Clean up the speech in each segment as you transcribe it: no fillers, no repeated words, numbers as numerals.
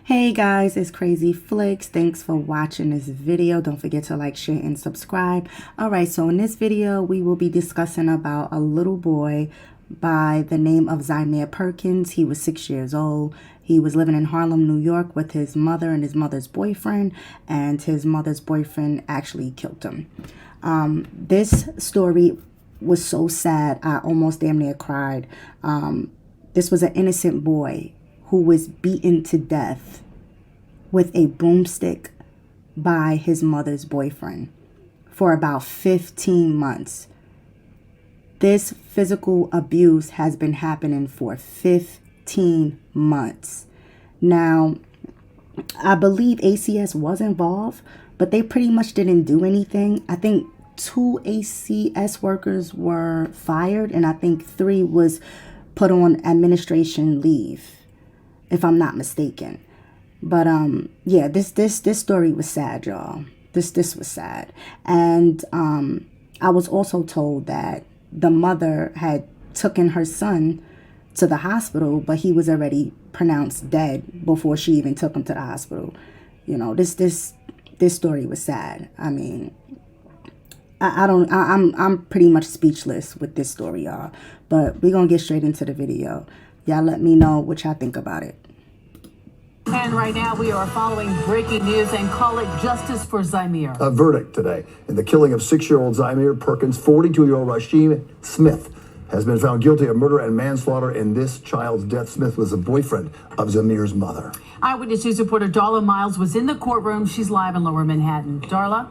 Hey guys, it's Crazy Flicks. Thanks for watching this video. Don't forget to like, share, and subscribe. Alright, so in this video, we will be discussing about a little boy by the name of Zymir Perkins. He was 6 years old. He was living in Harlem, New York with his mother and his mother's boyfriend, and his mother's boyfriend actually killed him. This story was so sad, I almost damn near cried. This was an innocent boy who was beaten to death with a broomstick by his mother's boyfriend for about 15 months. This physical abuse has been happening for 15 months. Now, I believe ACS was involved, but they pretty much didn't do anything. I think 2 ACS workers were fired, and I think 3 was put on administration leave, if I'm not mistaken. But yeah, this story was sad, y'all. This was sad. And I was also told that the mother had taken her son to the hospital, but he was already pronounced dead before she even took him to the hospital. You know, this story was sad. I mean, I'm pretty much speechless with this story, y'all. But we're gonna get straight into the video. Y'all let me know what y'all think about it. And right now we are following breaking news and call it justice for Zymir. A verdict today in the killing of 6-year-old Zymir Perkins. 42-year-old Rasheem Smith has been found guilty of murder and manslaughter in this child's death. Smith was a boyfriend of Zymir's mother. Eyewitness News reporter Darla Miles was in the courtroom. She's live in Lower Manhattan. Darla?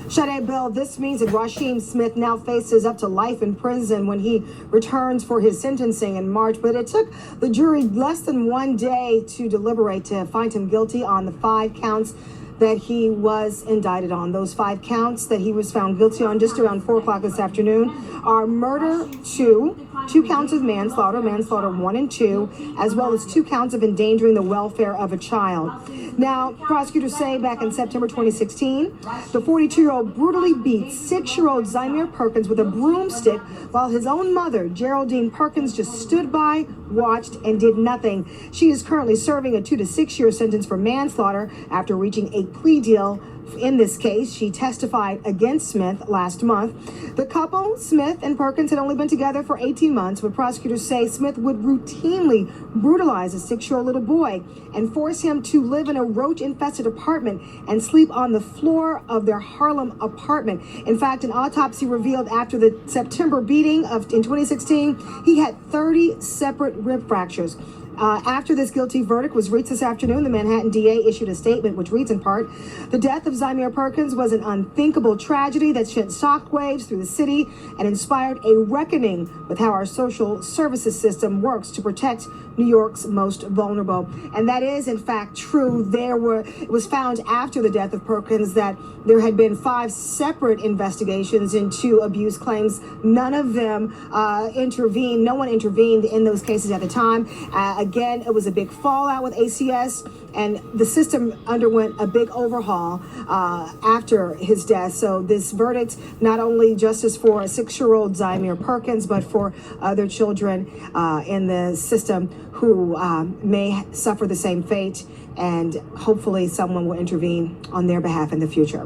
Sade, Bill, this means that Rasheem Smith now faces up to life in prison when he returns for his sentencing in March. But it took the jury less than 1 day to deliberate to find him guilty on the 5 counts that he was indicted on. Those 5 counts that he was found guilty on just around 4 o'clock this afternoon are murder 2 counts of manslaughter 1 and 2, as well as 2 counts of endangering the welfare of a child. Now, prosecutors say back in September 2016, the 42-year-old brutally beat 6-year-old Zymir Perkins with a broomstick while his own mother, Geraldine Perkins, just stood by, watched, and did nothing. She is currently serving a 2 to 6 year sentence for manslaughter after reaching a plea deal. In this case, she testified against Smith last month. The couple, Smith and Perkins, had only been together for 18 months, but prosecutors say Smith would routinely brutalize a 6-year-old little boy and force him to live in a roach-infested apartment and sleep on the floor of their Harlem apartment. In fact, an autopsy revealed after the September beating in 2016, he had 30 separate rib fractures. After this guilty verdict was reached this afternoon, the Manhattan DA issued a statement which reads in part, "The death of Zymir Perkins was an unthinkable tragedy that sent shockwaves through the city and inspired a reckoning with how our social services system works to protect New York's most vulnerable." And that is, in fact, true. It was found after the death of Perkins that there had been 5 separate investigations into abuse claims. None of them intervened. No one intervened in those cases at the time. Again, it was a big fallout with ACS, and the system underwent a big overhaul after his death. So this verdict, not only justice for a 6-year-old Zymir Perkins, but for other children in the system who may suffer the same fate, and hopefully someone will intervene on their behalf in the future.